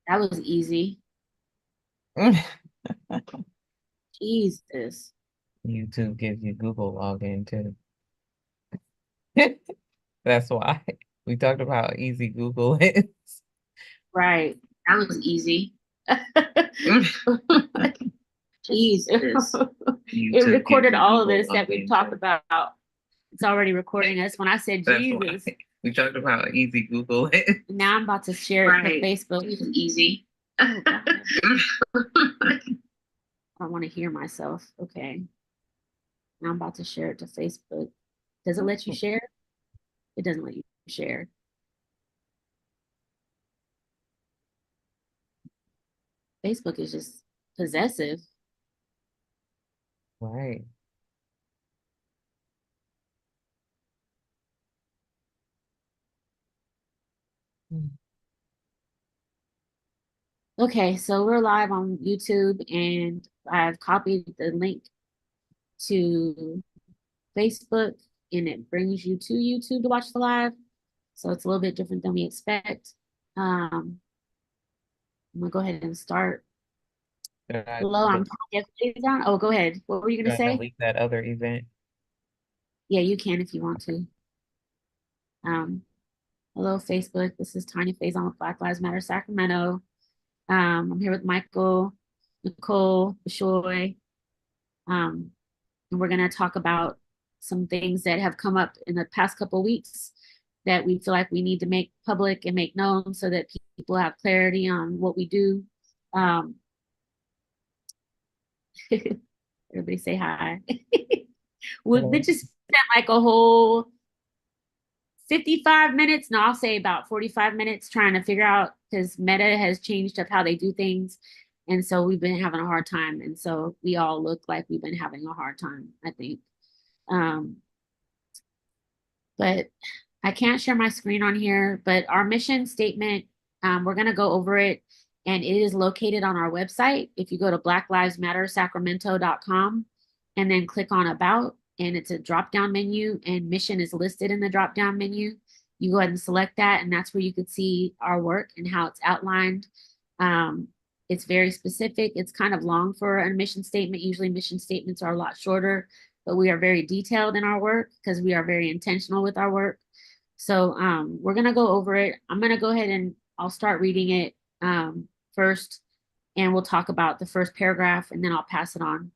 That was easy. Jesus. YouTube gives you Google login too. That's why we talked about how easy Google is. Right. That was easy. Jesus. It YouTube gives recorded you all of Google this that we've login talked too. about. It's already recording us. When I said That's why Jesus, we talked about how easy Google is. now I'm about to share it to Right. Facebook. It was easy. Oh, God. I don't want to hear myself. Okay. Now I'm about to share it to Facebook. Does it let you share? It doesn't let you share. Facebook is just possessive. Right. Okay, so we're live on YouTube and I've copied the link to Facebook and it brings you to YouTube to watch the live. So it's a little bit different than we expect. I'm gonna go ahead and start. Should I Hello, I'm delete, podcast on. Oh, go ahead. What were you should gonna I say? delete that other event? Yeah, you can if you want to. Um, Hello, Facebook. This is Tanya Faison with Black Lives Matter Sacramento. I'm here with Michael, Nicole, Bishoy. And we're going to talk about some things that have come up in the past couple of weeks that we feel like we need to make public and make known so that people have clarity on what we do. Um, Everybody say hi. We've Hello. been just spent like a whole 55 minutes, no, I'll say about 45 minutes trying to figure out because Meta has changed up how they do things. And so we've been having a hard time. And so we all look like we've been having a hard time, I think. Um, but I can't share my screen on here. But our mission statement, we're going to go over it. And it is located on our website. If you go to blacklivesmattersacramento.com and then click on About, and it's a drop down menu, and mission is listed in the drop down menu. You go ahead and select that, and that's where you could see our work and how it's outlined. Um, it's very specific. It's kind of long for a mission statement. Usually, mission statements are a lot shorter, but we are very detailed in our work because we are very intentional with our work. So we're gonna go over it. I'm gonna go ahead and I'll start reading it first, and we'll talk about the first paragraph, and then I'll pass it on.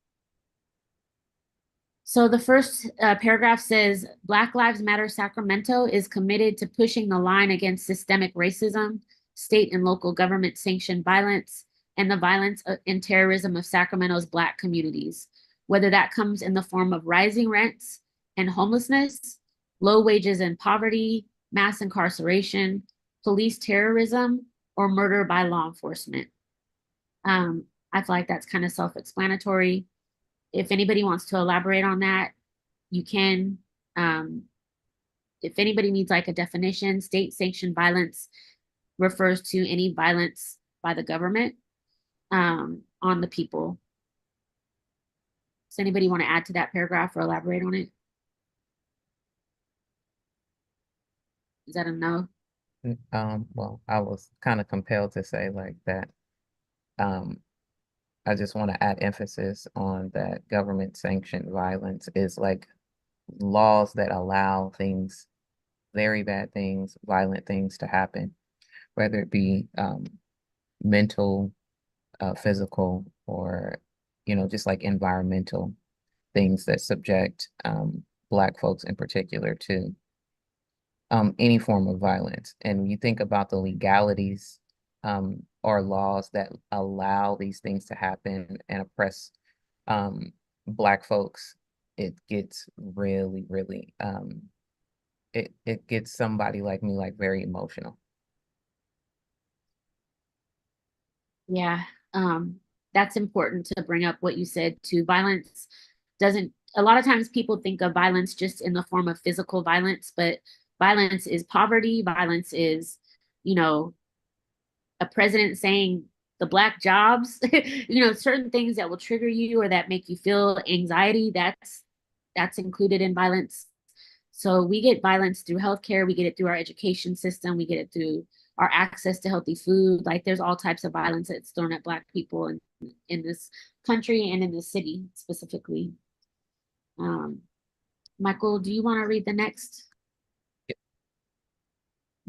So the first paragraph says, Black Lives Matter Sacramento is committed to pushing the line against systemic racism, state and local government sanctioned violence, and the violence and terrorism of Sacramento's Black communities, whether that comes in the form of rising rents and homelessness, low wages and poverty, mass incarceration, police terrorism, or murder by law enforcement. I feel like that's kind of self-explanatory. If anybody wants to elaborate on that, you can. Um, if anybody needs like a definition, state sanctioned violence refers to any violence by the government on the people. Does anybody want to add to that paragraph or elaborate on it? Is that a no? Well, I was kind of compelled to say like that. Um, I just want to add emphasis on that government sanctioned violence is like laws that allow things, very bad things, violent things to happen, whether it be mental, physical, or, just like environmental things that subject Black folks in particular to any form of violence. And when you think about the legalities or laws that allow these things to happen and oppress Black folks, it gets really, really, it gets somebody like me like very emotional. Yeah, that's important to bring up what you said too. Violence doesn't, a lot of times people think of violence just in the form of physical violence, but violence is poverty. Violence is, you know, a president saying the black jobs, certain things that will trigger you or that make you feel anxiety, that's included in violence. So we get violence through healthcare, we get it through our education system, we get it through our access to healthy food. Like there's all types of violence that's thrown at Black people in this country and in the city specifically. Um, Michael, do you want to read the next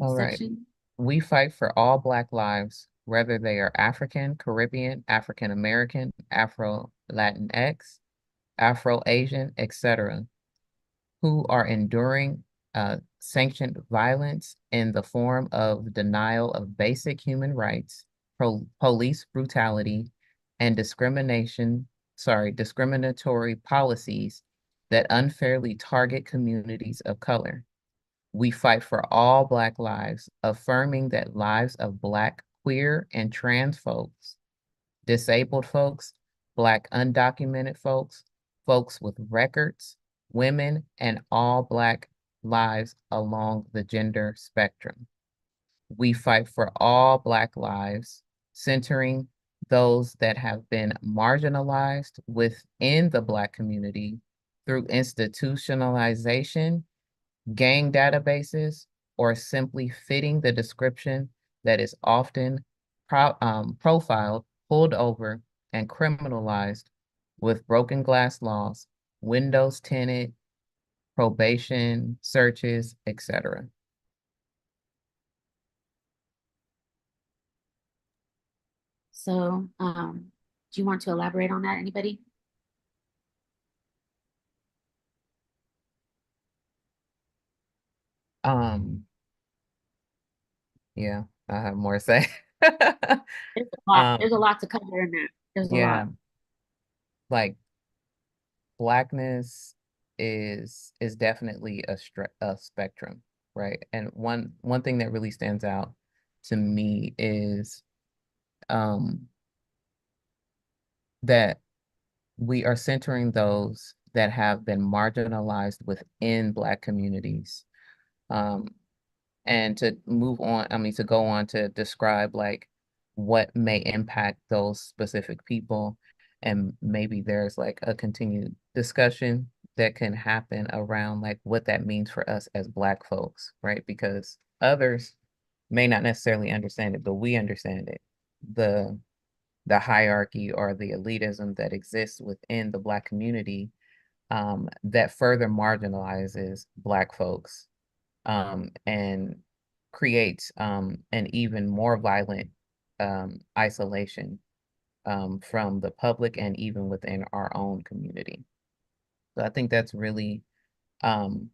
All right. section? We fight for all Black lives, whether they are African, Caribbean, African American, Afro Latinx, Afro Asian, etc., who are enduring sanctioned violence in the form of denial of basic human rights, police brutality, and discriminatory policies that unfairly target communities of color. We fight for all Black lives, affirming that lives of Black, queer, and trans folks, disabled folks, Black undocumented folks, folks with records, women, and all Black lives along the gender spectrum. We fight for all Black lives, centering those that have been marginalized within the Black community through institutionalization, gang databases, or simply fitting the description that is often profiled, pulled over, and criminalized with broken glass laws, windows tinted, probation, searches, etc. So, do you want to elaborate on that, anybody? Um, yeah, I have more to say. There's a lot. There's a Um, lot to cover in that. There's a yeah, lot. like Blackness is definitely a spectrum, right? And one thing that really stands out to me is um that we are centering those that have been marginalized within Black communities. Um, and to move on, I mean, to go on to describe like what may impact those specific people. And maybe there's like a continued discussion that can happen around like what that means for us as Black folks, right? Because others may not necessarily understand it, but we understand it. The the hierarchy or the elitism that exists within the Black community that further marginalizes Black folks and creates an even more violent isolation from the public and even within our own community. So I think um,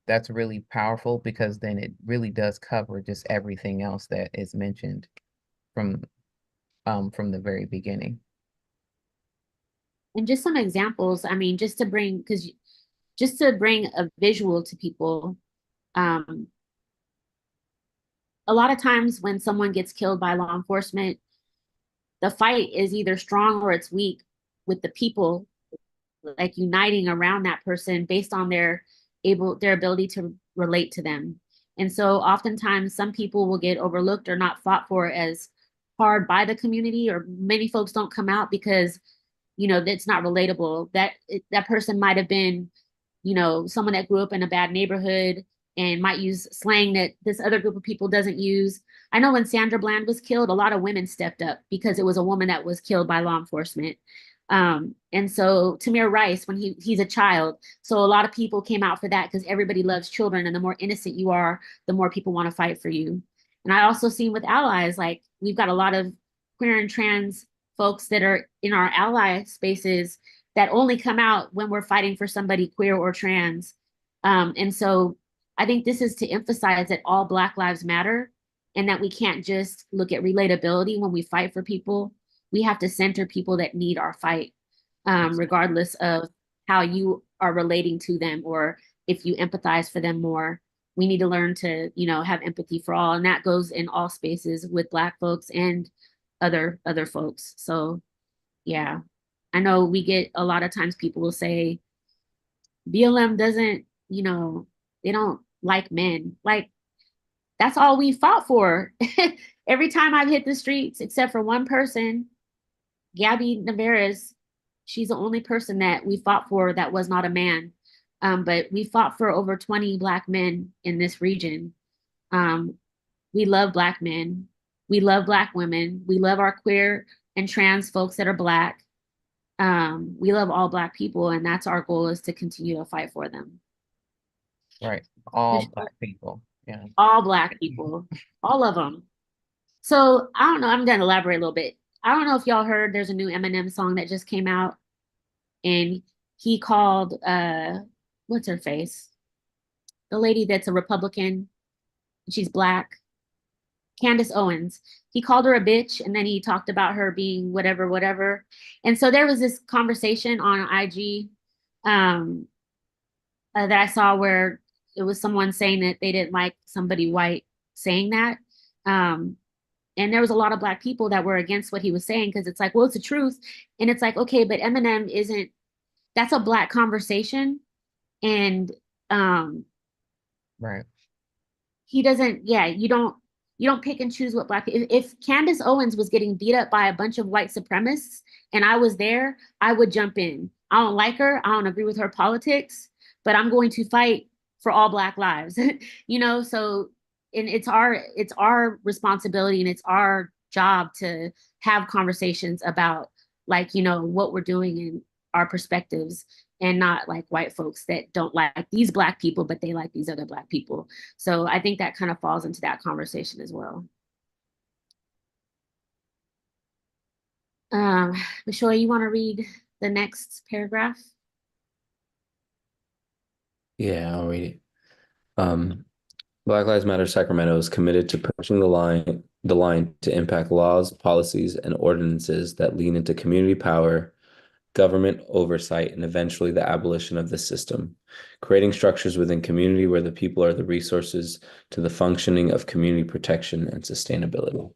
that's really powerful because then it really does cover just everything else that is mentioned from from the very beginning. And just some examples. I mean, just to bring a visual to people. Um, a lot of times when someone gets killed by law enforcement, the fight is either strong or it's weak with the people like uniting around that person based on their ability to relate to them. And so oftentimes some people will get overlooked or not fought for as hard by the community, or many folks don't come out because that's not relatable. That person might have been someone that grew up in a bad neighborhood and might use slang that this other group of people doesn't use. I know when Sandra Bland was killed, a lot of women stepped up because it was a woman that was killed by law enforcement. And so Tamir Rice, when he's a child, so a lot of people came out for that because everybody loves children, and the more innocent you are, the more people want to fight for you. And I also seen with allies, like we've got a lot of queer and trans folks that are in our ally spaces that only come out when we're fighting for somebody queer or trans. And so I think this is to emphasize that all Black lives matter and that we can't just look at relatability when we fight for people. We have to center people that need our fight, regardless of how you are relating to them or if you empathize for them more. We need to learn to, have empathy for all. And that goes in all spaces with Black folks and other folks. So yeah. I know we get a lot of times people will say BLM doesn't, they don't like men. Like that's all we fought for. Every time I've hit the streets, except for one person, Gabby Navarez, she's the only person that we fought for that was not a man. But we fought for over 20 Black men in this region. Um, We love Black men. We love Black women. We love our queer and trans folks that are Black. We love all Black people, and that's our goal, is to continue to fight for them. Right. All Black people. Yeah. All Black people, all of them. So I don't know. I'm gonna elaborate a little bit. I don't know if y'all heard. There's a new Eminem song that just came out, and he called what's her face, the lady that's a Republican. She's Black. Candace Owens. He called her a bitch, and then he talked about her being whatever, whatever. And so there was this conversation on IG um, that I saw where it was someone saying that they didn't like somebody white saying that. Um, and there was a lot of Black people that were against what he was saying, because it's like, well, it's the truth. And it's like, okay, but Eminem isn't, that's a Black conversation. And Right. he doesn't, yeah, you don't pick and choose what Black, if Candace Owens was getting beat up by a bunch of white supremacists and I was there, I would jump in. I don't like her, I don't agree with her politics, but I'm going to fight for all Black lives. So, and it's our responsibility, and it's our job to have conversations about, like, what we're doing and our perspectives, and not like white folks that don't like these Black people, but they like these other Black people. So I think that kind of falls into that conversation as well. Um, Michelle, you want to read the next paragraph? Yeah, I'll read it. Um, Black Lives Matter Sacramento is committed to pushing the line to impact laws, policies, and ordinances that lean into community power, government oversight, and eventually the abolition of the system, creating structures within community where the people are the resources to the functioning of community protection and sustainability.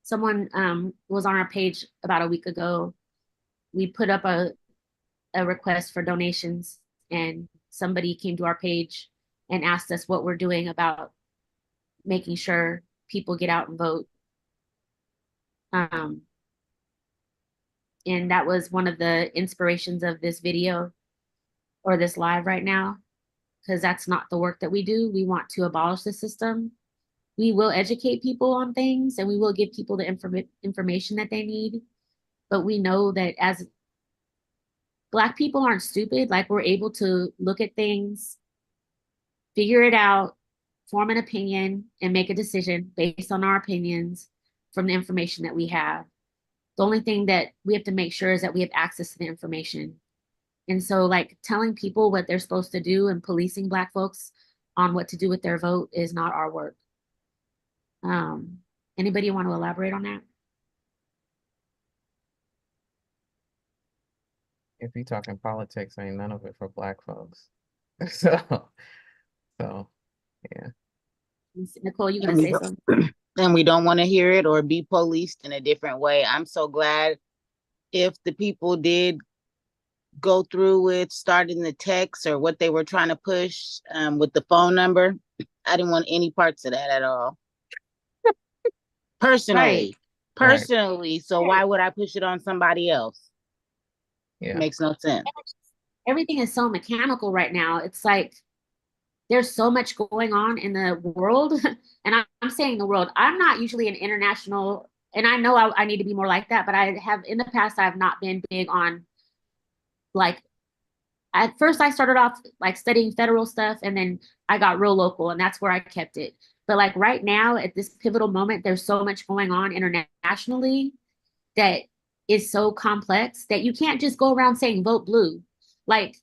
Someone was on our page about a week ago. We put up a request for donations, and somebody came to our page and asked us what we're doing about making sure people get out and vote. And that was one of the inspirations of this video, or this live right now, because that's not the work that we do. We want to abolish the system. We will educate people on things, and we will give people the information that they need. But we know that as Black people aren't stupid. Like, we're able to look at things, figure it out, form an opinion, and make a decision based on our opinions from the information that we have. The only thing that we have to make sure is that we have access to the information. And so, like, telling people what they're supposed to do and policing Black folks on what to do with their vote is not our work. Anybody want to elaborate on that? If you're talking politics, ain't none of it for Black folks. So, yeah. Nicole, you And gonna we say don't, something? and we don't want to hear it or be policed in a different way. I'm so glad if the people did go through with starting the text or what they were trying to push with the phone number. I didn't want any parts of that at all. Personally. Right. Personally. So why would I push it on somebody else? Yeah. Makes no sense. Everything is so mechanical right now. It's like there's so much going on in the world. And I'm saying the world. I'm not usually an international, and I know I need to be more like that, but I have in the past, I have not been big on, like, at first I started off like studying federal stuff, and then I got real local, and that's where I kept it. But like right now at this pivotal moment, there's so much going on internationally that is so complex that you can't just go around saying vote blue. Like,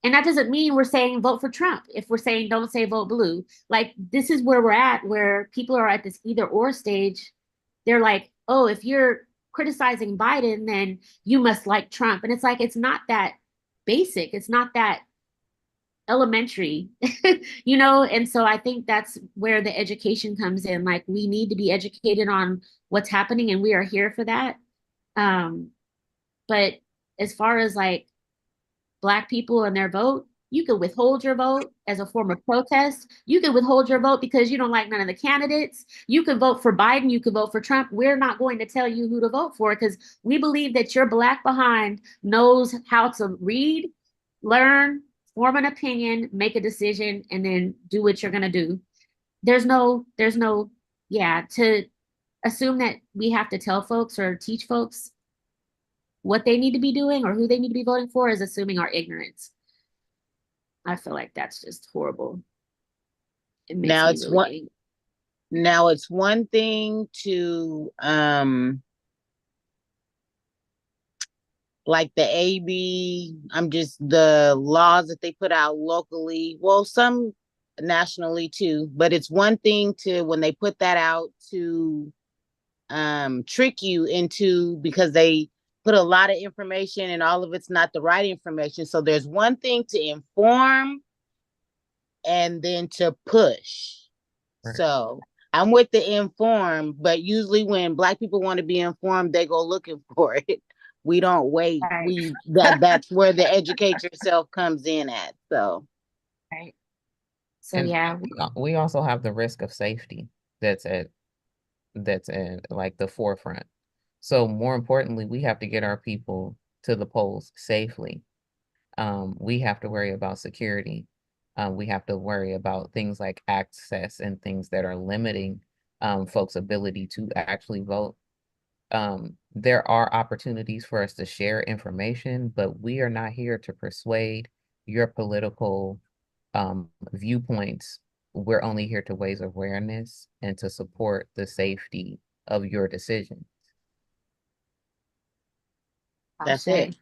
and that doesn't mean we're saying vote for Trump. If we're saying don't say vote blue, like, this is where we're at, where people are at this either or stage. They're like, oh, if you're criticizing Biden, then you must like Trump. And it's like, it's not that basic. It's not that elementary, And so I think that's where the education comes in. Like, we need to be educated on what's happening, and we are here for that. But as far as like Black people and their vote, you can withhold your vote as a form of protest. You can withhold your vote because you don't like none of the candidates. You can vote for Biden. You can vote for Trump. We're not going to tell you who to vote for, because we believe that your Black behind knows how to read, learn, form an opinion, make a decision, and then do what you're gonna do. Yeah, to assume that we have to tell folks or teach folks what they need to be doing or who they need to be voting for is assuming our ignorance. I feel like that's just horrible. It makes Now me it's really one angry. now it's one thing to like the AB, the laws that they put out locally, well, some nationally too, but it's one thing to when they put that out to trick you into, because they put a lot of information and all of it's not the right information. So there's one thing to inform and then to push. Right. So I'm with the inform, but usually when Black people want to be informed, they go looking for it. We don't wait. Right. That's where the educate yourself comes in at. So Right. So And yeah, we also have the risk of safety that's at like the forefront. So more importantly, we have to get our people to the polls safely. We have to worry about security. We have to worry about things like access and things that are limiting folks' ability to actually vote. There are opportunities for us to share information, but we are not here to persuade your political viewpoints. We're only here to raise awareness and to support the safety of your decision. that's it.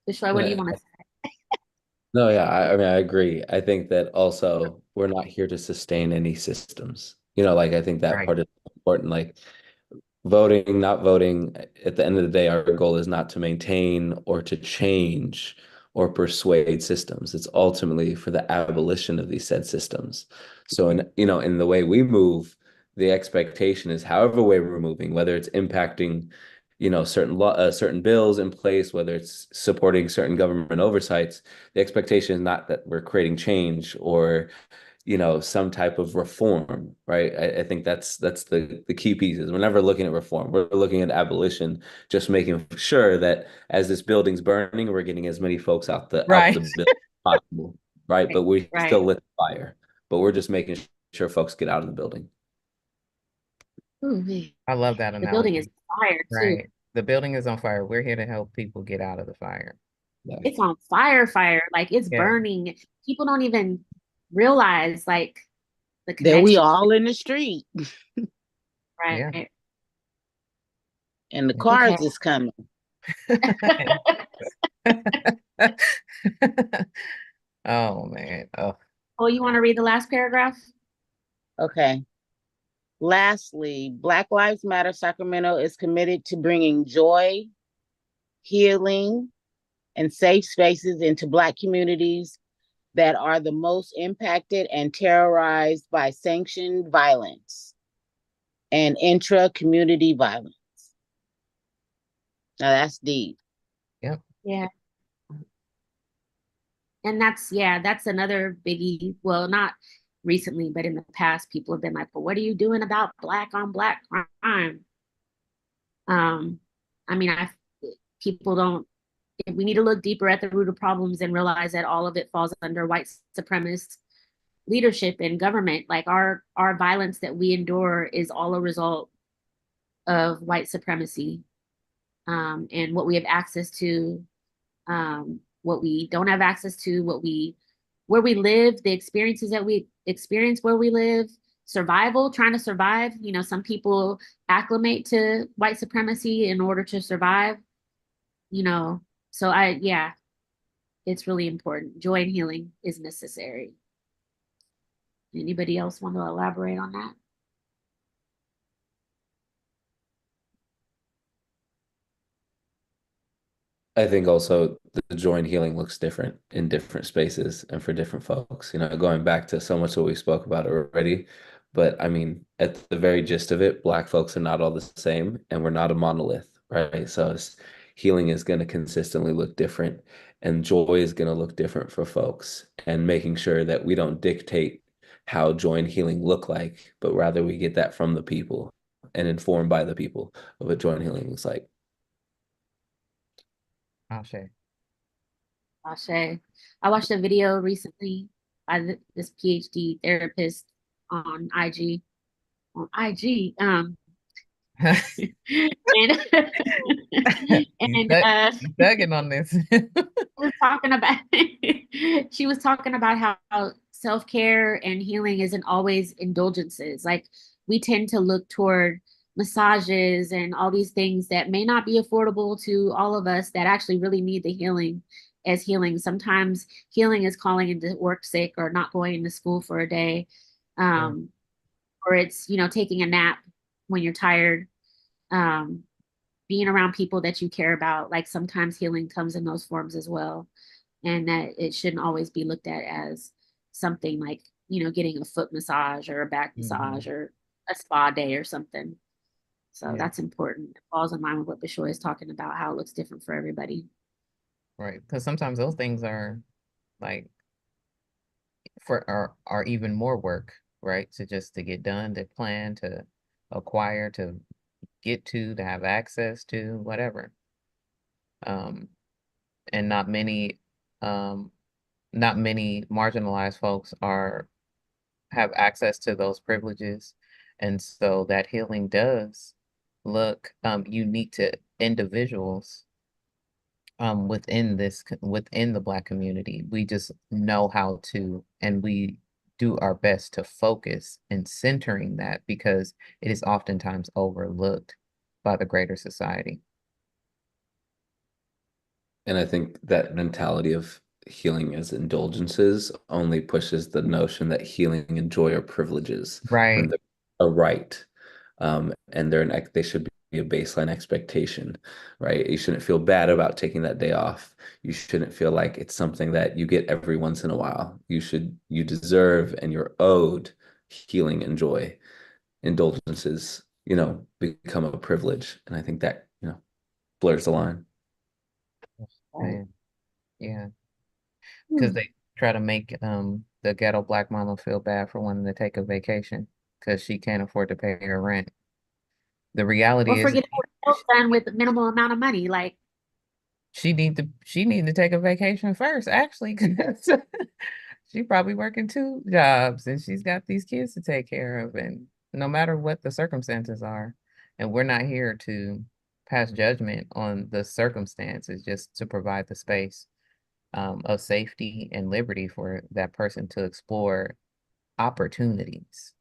Destroy, what do you want to say? No, yeah, I mean, I agree. I think that also we're not here to sustain any systems. Like I think that Right. part is important. Like voting, not voting, at the end of the day, our goal is not to maintain or to change or persuade systems. It's ultimately for the abolition of these said systems. So in the way we move, the expectation is however way we're moving, whether it's impacting certain bills in place, whether it's supporting certain government oversights, the expectation is not that we're creating change or some type of reform, right? I think that's the key pieces. We're never looking at reform. We're looking at abolition, just making sure that as this building's burning, we're getting as many folks out the Right. building as possible, right? But we Right. still lit the fire, but we're just making sure folks get out of the building. Ooh, man. I love that The building is analogy. fire too. Right. The building is on fire. We're here to help people get out of the fire. Yeah. It's on fire. Like it's Yeah. burning. People don't even realize like the That we connection. all in the street Right. Yeah. and the Yeah. cars Okay. is coming. Oh man. Oh, Oh, you want to read the last paragraph? Okay. Lastly, Black Lives Matter Sacramento is committed to bringing joy, healing, and safe spaces into Black communities that are the most impacted and terrorized by sanctioned violence and intra-community violence. Now that's deep. yep. Yeah. And that's another biggie. Well, not recently, but in the past, people have been like, well, what are you doing about Black on Black crime? I mean, people don't, we need to look deeper at the root of problems and realize that all of it falls under white supremacist leadership and government. Like our violence that we endure is all a result of white supremacy, and what we have access to, what we don't have access to, where we live, the experiences that we experience where we live, survival, trying to survive. Some people acclimate to white supremacy in order to survive, so yeah, it's really important. Joy and healing is necessary. Anybody else want to elaborate on that? I think also the joy and healing looks different in different spaces and for different folks. Going back to so much what we spoke about already. But I mean, at the very gist of it, Black folks are not all the same and we're not a monolith, right? So healing is going to consistently look different and joy is going to look different for folks. And making sure that we don't dictate how joy and healing look like, but rather we get that from the people and informed by the people of what joy and healing looks like. I'll share. Ashe. I watched a video recently by this PhD therapist on IG. On IG. And You and thug you thugging on this. was talking about she was talking about how self-care and healing isn't always indulgences. Like we tend to look toward massages and all these things that may not be affordable to all of us that actually really need the healing as healing. Sometimes healing is calling into work sick or not going into school for a day. Yeah. Um, or it's, taking a nap when you're tired. Um, being around people that you care about. Like sometimes healing comes in those forms as well. And that it shouldn't always be looked at as something like, getting a foot massage or a back Mhm. massage or a spa day or something. So Yeah, that's important. It falls in line with what Bishoy is talking about, how it looks different for everybody. right. Because sometimes those things are like are even more work, right? To get done, to plan, to acquire, to get to have access to, whatever. Um, and um, not many marginalized folks are have access to those privileges. And so that healing does look unique to individuals within the Black community. We just know how to, and we do our best to focus in centering that because it is oftentimes overlooked by the greater society. And I think that mentality of healing as indulgences only pushes the notion that healing and joy are privileges when Right. they're a right. And they should be a baseline expectation, right? You shouldn't feel bad about taking that day off. You shouldn't feel like it's something that you get every once in a while. You deserve and you're owed healing and joy. Indulgences, become a privilege. And I think that, blurs the line. Right. Man, yeah. Because Hmm. they try to make the ghetto Black mama feel bad for wanting to take a vacation because she can't afford to pay her rent. The Or reality is forget what else done with minimal amount of money. Like, she need to take a vacation first, actually, because she probably working two jobs and she's got these kids to take care of, and no matter what the circumstances are, and we're not here to pass judgment on the circumstances, just to provide the space of safety and liberty for that person to explore opportunities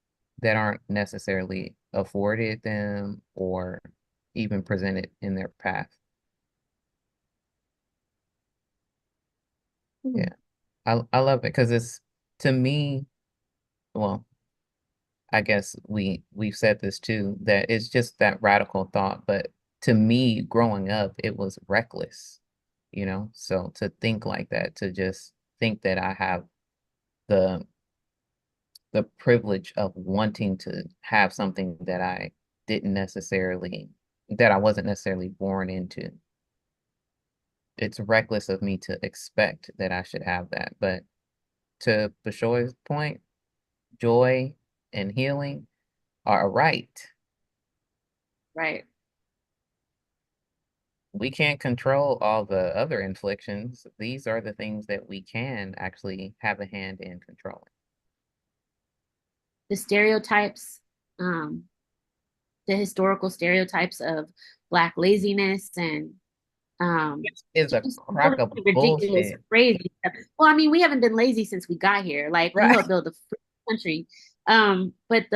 that aren't necessarily afforded them or even presented in their path. hmm, Yeah, I love it because it's, to me, well, I guess we've said this too, that it's just that radical thought, but to me, growing up, it was reckless, So to think like that, to just think that I have the the privilege of wanting to have something that I wasn't necessarily born into. It's reckless of me to expect that I should have that. But to Bashoy's point, joy and healing are a right. right. We can't control all the other inflictions. These are the things that we can actually have a hand in controlling. The stereotypes, um, the historical stereotypes of Black laziness and This is a just crock really of ridiculous, bullshit. crazy stuff. Well, I mean, we haven't been lazy since we got here. Like we Right. helped build the free country. But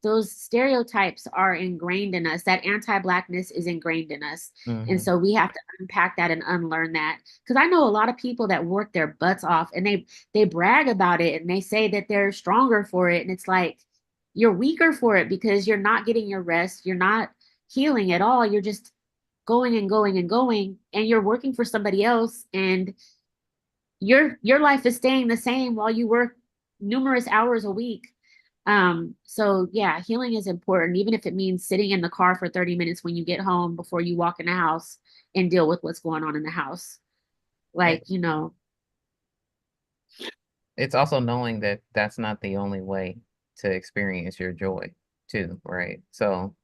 those stereotypes are ingrained in us. That anti-Blackness is ingrained in us. And Hmm. so we have to unpack that and unlearn that. Because I know a lot of people that work their butts off and they brag about it and they say that they're stronger for it. And it's like you're weaker for it because you're not getting your rest. You're not healing at all. You're just going and going and going, and you're working for somebody else, and your life is staying the same while you work numerous hours a week. So yeah, healing is important, even if it means sitting in the car for 30 minutes when you get home before you walk in the house and deal with what's going on in the house. Like, It's also knowing that that's not the only way to experience your joy, too, right? So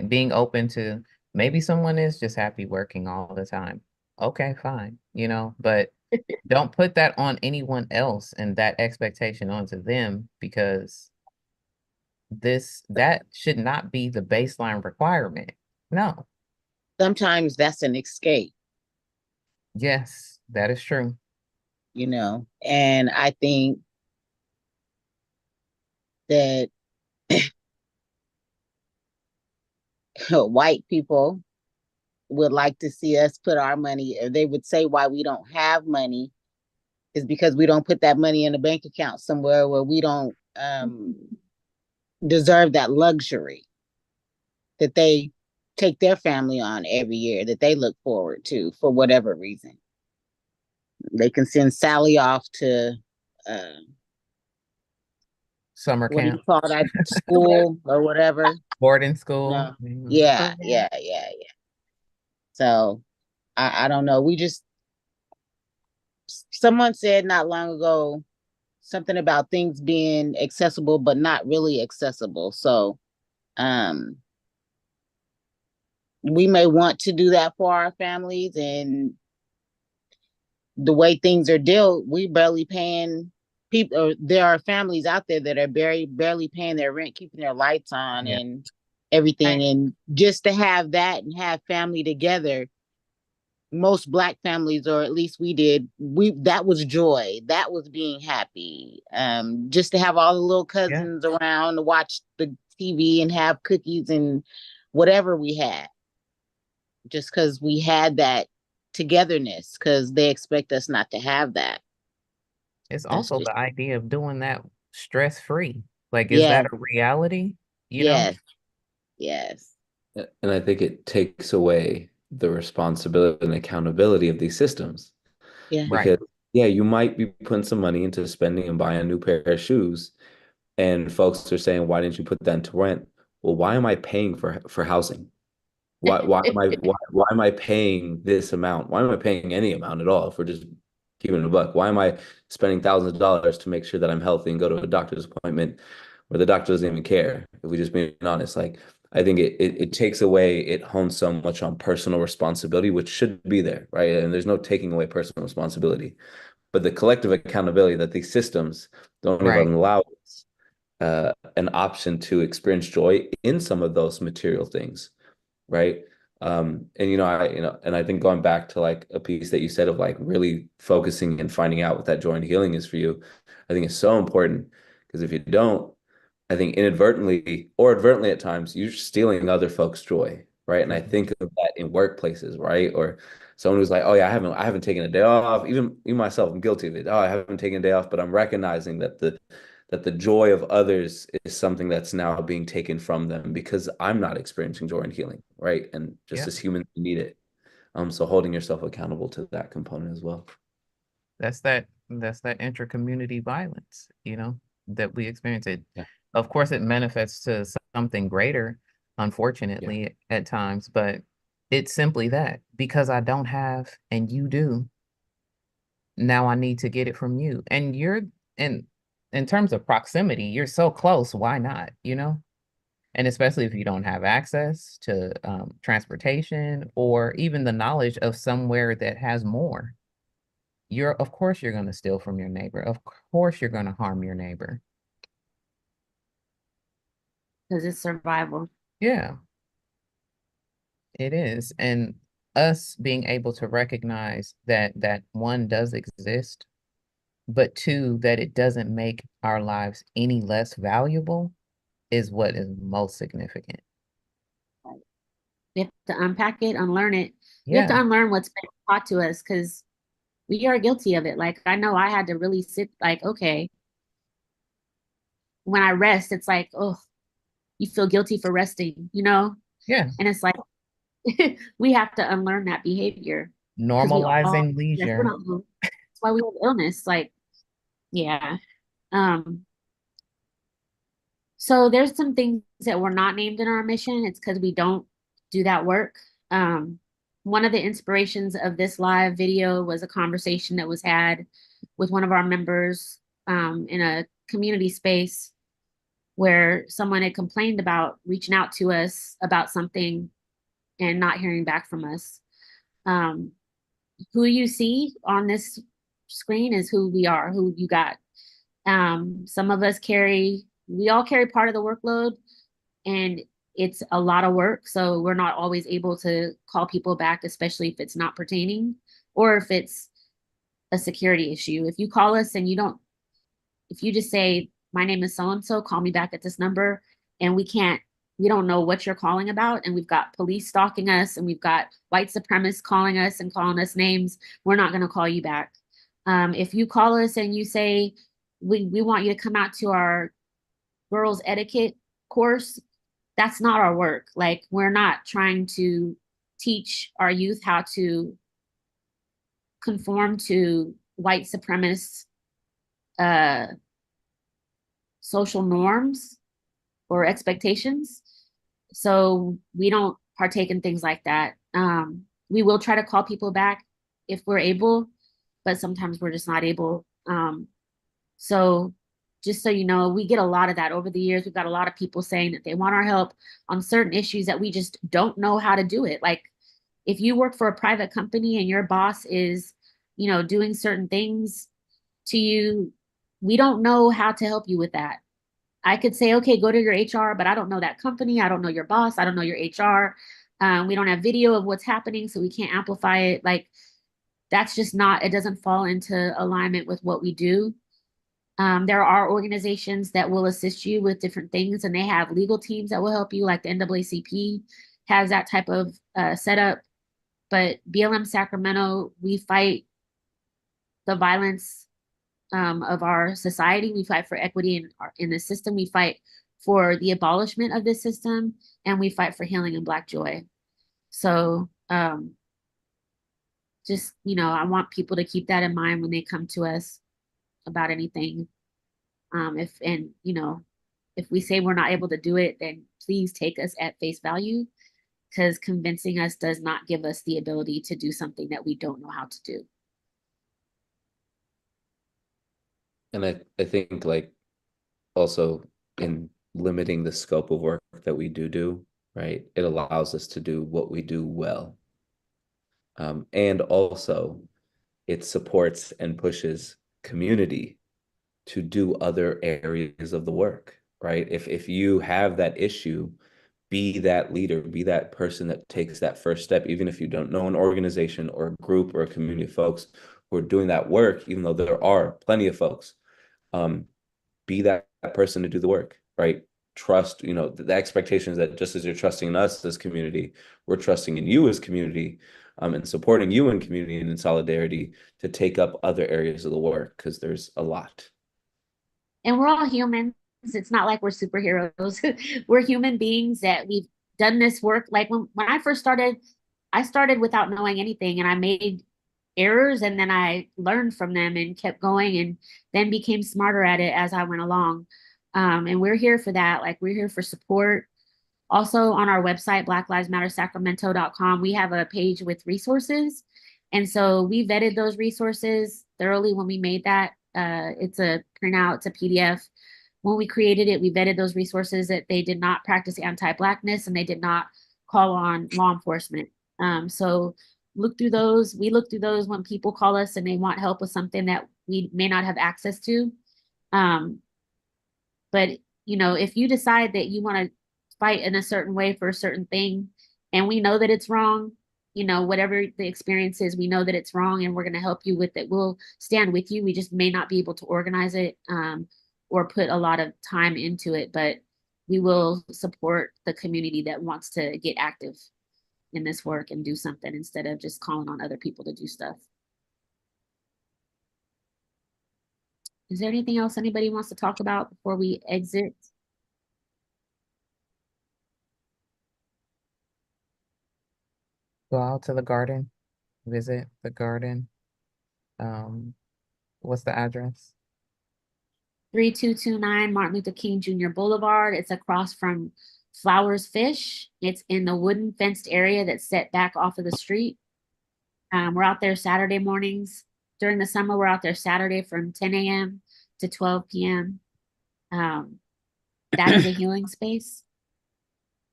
being open to maybe someone is just happy working all the time. Okay, fine. but don't put that on anyone else and that expectation onto them, because that should not be the baseline requirement. No. Sometimes that's an escape, Yes, that is true. and I think that white people would like to see us put our money, or they would say why we don't have money is because we don't put that money in a bank account somewhere where we don't deserve that luxury that they take their family on every year, that they look forward to for whatever reason. They can send Sally off to Summer what do you camp, call that, school or whatever. boarding school. No. Yeah. So I don't know. Someone said not long ago something about things being accessible but not really accessible. So we may want to do that for our families, and the way things are dealt, we barely paying people, or there are families out there that are barely paying their rent, keeping their lights on Yeah. and everything. And just to have that and have family together, most Black families, or at least we did, that was joy, that was being happy. Just to have all the little cousins around to watch the TV and have cookies and whatever we had, just because we had that togetherness, because they expect us not to have that. It's That's also just, the idea of doing that stress-free. Like, is yes, that a reality? yes, yes, And I think it takes away the responsibility and accountability of these systems. yeah, Right. Because, yeah, you might be putting some money into spending and buying a new pair of shoes, and folks are saying, why didn't you put that into rent? Well, why am I paying for housing? Why am I paying this amount? Why am I paying any amount at all if we're just keeping it a buck? Why am I spending thousands of dollars to make sure that I'm healthy and go to a doctor's appointment where the doctor doesn't even care? If we just being honest, like, I think it takes away, it hones so much on personal responsibility, which should be there, right? And there's no taking away personal responsibility, but the collective accountability that these systems don't Right. even allow us an option to experience joy in some of those material things, right? And I think going back to like a piece that you said of like really focusing and finding out what that joy and healing is for you, I think it's so important, because if you don't, I think inadvertently or advertently at times, you're stealing other folks' joy, right? And I think of that in workplaces, right? Or someone who's like, oh yeah, I haven't taken a day off. Even myself, I'm guilty of it. Oh, I haven't taken a day off, but I'm recognizing that the joy of others is something that's now being taken from them because I'm not experiencing joy and healing, right? And just as humans, we need it. So holding yourself accountable to that component as well. That's that inter-community violence, that we experience. It. Yeah. Of course, it manifests to something greater, unfortunately, at times, but it's simply that because I don't have and you do, now I need to get it from you. And in terms of proximity, you're so close, why not, And especially if you don't have access to transportation or even the knowledge of somewhere that has more. Of course you're going to steal from your neighbor. Of course you're going to harm your neighbor. Because it's survival. Yeah, it is. And us being able to recognize that one does exist, but two, that it doesn't make our lives any less valuable is what is most significant. We have to unpack it, unlearn it. We Yeah. have to unlearn what's been taught to us, because we are guilty of it. Like, I know I had to really sit, like, okay, when I rest, it's like, oh, you feel guilty for resting, Yeah. And it's like, we have to unlearn that behavior. Normalizing leisure. That's why we have illness. Like, yeah. So there's some things that were not named in our mission. It's because we don't do that work. One of the inspirations of this live video was a conversation that was had with one of our members in a community space where someone had complained about reaching out to us about something and not hearing back from us. who you see on this screen is who we are, who you got. Some of us we all carry part of the workload, and it's a lot of work. So we're not always able to call people back, especially if it's not pertaining or if it's a security issue. If you call us and if you just say, my name is so-and-so, call me back at this number, and we don't know what you're calling about, and we've got police stalking us, and we've got white supremacists calling us and calling us names, we're not going to call you back. If you call us and you say, we want you to come out to our girls etiquette course, that's not our work. Like, we're not trying to teach our youth how to conform to white supremacist social norms or expectations. So we don't partake in things like that. We will try to call people back if we're able, but sometimes we're just not able. So just so you know, we get a lot of that over the years. We've got a lot of people saying that they want our help on certain issues that we just don't know how to do it. Like, if you work for a private company and your boss is, doing certain things to you, we don't know how to help you with that. I could say, okay, go to your HR, but I don't know that company. I don't know your boss. I don't know your HR. We don't have video of what's happening, so we can't amplify it. Like, that's just not, it doesn't fall into alignment with what we do. There are organizations that will assist you with different things, and they have legal teams that will help you, like the NAACP has that type of setup. But BLM Sacramento, we fight the violence of our society. We fight for equity in the system. We fight for the abolishment of this system, and we fight for healing and Black joy. So just, I want people to keep that in mind when they come to us about anything. If we say we're not able to do it, then please take us at face value, because convincing us does not give us the ability to do something that we don't know how to do. And I think, like, also in limiting the scope of work that we do, right? It allows us to do what we do well. And also it supports and pushes community to do other areas of the work, right? If you have that issue, be that leader, be that person that takes that first step, even if you don't know an organization or a group or a community of folks who are doing that work, even though there are plenty of folks, be that person to do the work, right? Trust, the expectations that just as you're trusting in us as community, we're trusting in you as community, and supporting you in community and in solidarity to take up other areas of the work, because there's a lot. And we're all humans. It's not like we're superheroes. We're human beings that we've done this work. Like, when I first started, I started without knowing anything, and I made errors, and then I learned from them and kept going, and then became smarter at it as I went along. And we're here for that. Like, we're here for support. Also, on our website, blacklivesmattersacramento.com, we have a page with resources. And so we vetted those resources thoroughly when we made that. It's a printout, it's a PDF. When we created it, we vetted those resources that they did not practice anti-Blackness, and they did not call on law enforcement. So look through those. We look through those when people call us and they want help with something that we may not have access to. But if you decide that you want to fight in a certain way for a certain thing, and we know that it's wrong, whatever the experience is, we know that it's wrong, and we're going to help you with it. We'll stand with you. We just may not be able to organize it or put a lot of time into it, but we will support the community that wants to get active in this work and do something instead of just calling on other people to do stuff. Is there anything else anybody wants to talk about before we exit? Go out to the garden, visit the garden. What's the address? 3229 Martin Luther King Jr. Boulevard. It's across from Flowers Fish. It's in the wooden fenced area that's set back off of the street. We're out there Saturday mornings. During the summer, we're out there Saturday from 10 a.m. to 12 p.m. That is a healing space.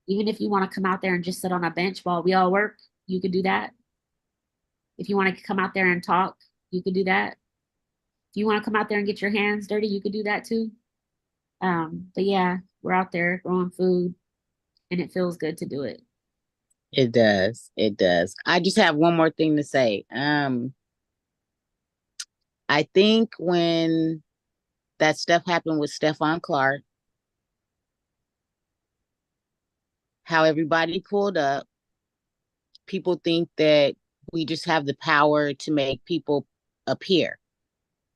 Even if you want to come out there and just sit on a bench while we all work, you could do that. If you want to come out there and talk, you could do that. If you want to come out there and get your hands dirty, you could do that too. But yeah, we're out there growing food and it feels good to do it. It does. It does. I just have one more thing to say. I think when that stuff happened with Stephon Clark, how everybody pulled up, people think that we just have the power to make people appear.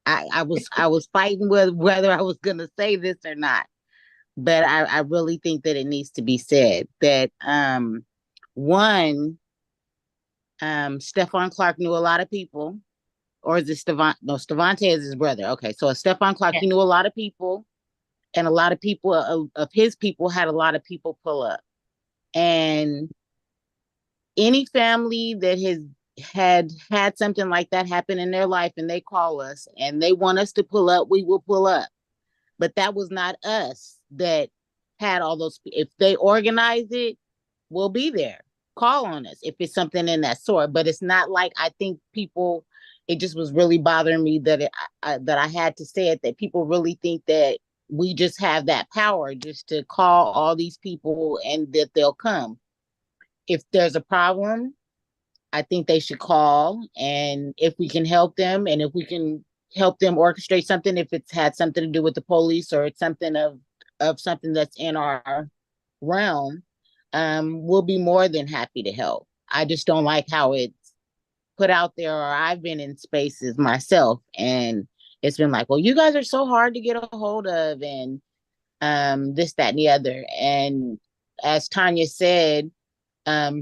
I was fighting with whether I was gonna say this or not, but I really think that it needs to be said that one, Stephon Clark knew a lot of people, or is it Stephon? No, Stevante is his brother. Okay, so Stephon Clark, Yeah. he knew a lot of people, and a lot of people of his people had a lot of people pull up, and any family that has had something like that happen in their life and they call us and they want us to pull up, we will pull up. But that was not us that had all those. If they organize it, we'll be there. Call on us if it's something in that sort. But it's not like, I think people, it just was really bothering me that that I had to say it, that people really think that we just have that power just to call all these people and that they'll come. If there's a problem, I think they should call, and if we can help them, and if we can help them orchestrate something, if it's had something to do with the police or it's something of something that's in our realm, we'll be more than happy to help. I just don't like how it's put out there, or I've been in spaces myself and it's been like, well, you guys are so hard to get a hold of, and this, that, and the other. And as Tanya said,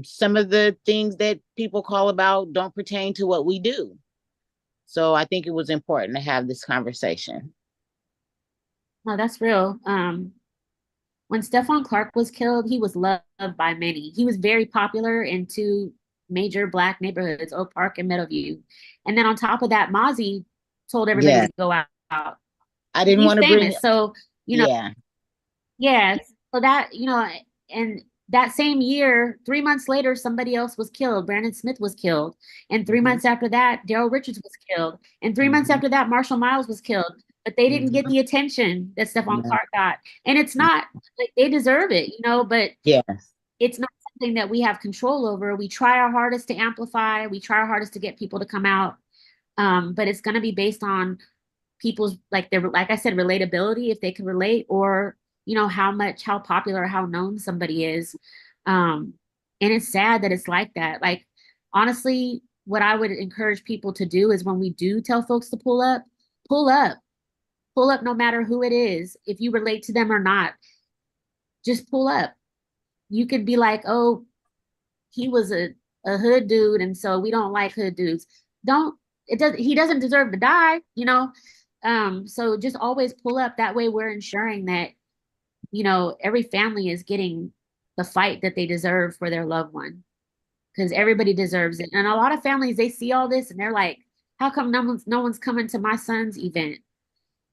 some of the things that people call about don't pertain to what we do. So I think it was important to have this conversation. No, that's real. When Stephon Clark was killed, he was loved by many. He was very popular in two major Black neighborhoods, Oak Park and Meadowview. And then on top of that, Mozzie told everybody Yeah. to go out. I didn't He's want to bring famous. So, yeah. yeah. So that, and that same year, 3 months later, somebody else was killed. Brandon Smith was killed. And 3 months after that, Daryl Richards was killed. And 3 months after that, Marshall Miles was killed. But they didn't get the attention that Stephon Clark got. And it's not like they deserve it, but Yes. it's not something that we have control over. We try our hardest to amplify. We try our hardest to get people to come out. But it's going to be based on people's, like I said, relatability, if they can relate, or how popular, how known somebody is. And it's sad that it's like that. Like, honestly, what I would encourage people to do is, when we do tell folks to pull up, pull up, pull up, no matter who it is. If you relate to them or not, just pull up. You could be like, oh, he was a hood dude, and so we don't like hood dudes. He doesn't deserve to die, so just always pull up. That way we're ensuring that every family is getting the fight that they deserve for their loved one, because everybody deserves it. And a lot of families, they see all this and they're like, how come no one's coming to my son's event?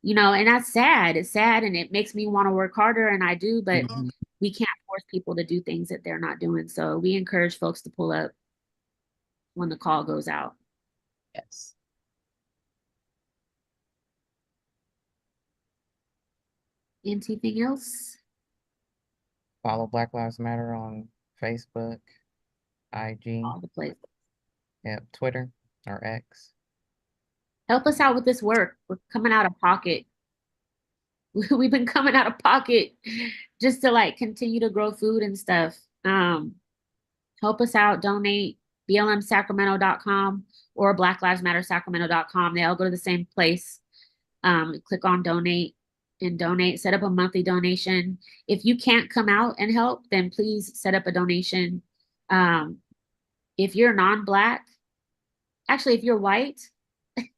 And that's sad. It's sad, and it makes me want to work harder, and I do, but we can't force people to do things that they're not doing. So we encourage folks to pull up when the call goes out. Yes. Anything else? Follow Black Lives Matter on Facebook, IG, All the places. yep, Twitter or X. Help us out with this work. We're coming out of pocket. We've been coming out of pocket just to continue to grow food and stuff. Help us out, donate, blmsacramento.com or blacklivesmattersacramento.com. They all go to the same place. Click on donate and donate, set up a monthly donation. If you can't come out and help, then please set up a donation. If you're non-Black, actually, if you're white,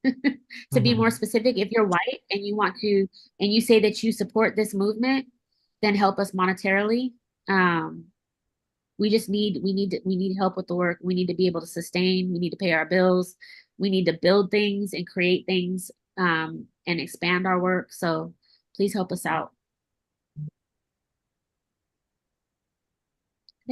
to be more specific, if you're white and you want to, and you say that you support this movement, then help us monetarily. We need help with the work. We need to be able to sustain. We need to pay our bills. We need to build things and create things, and expand our work. So please help us out.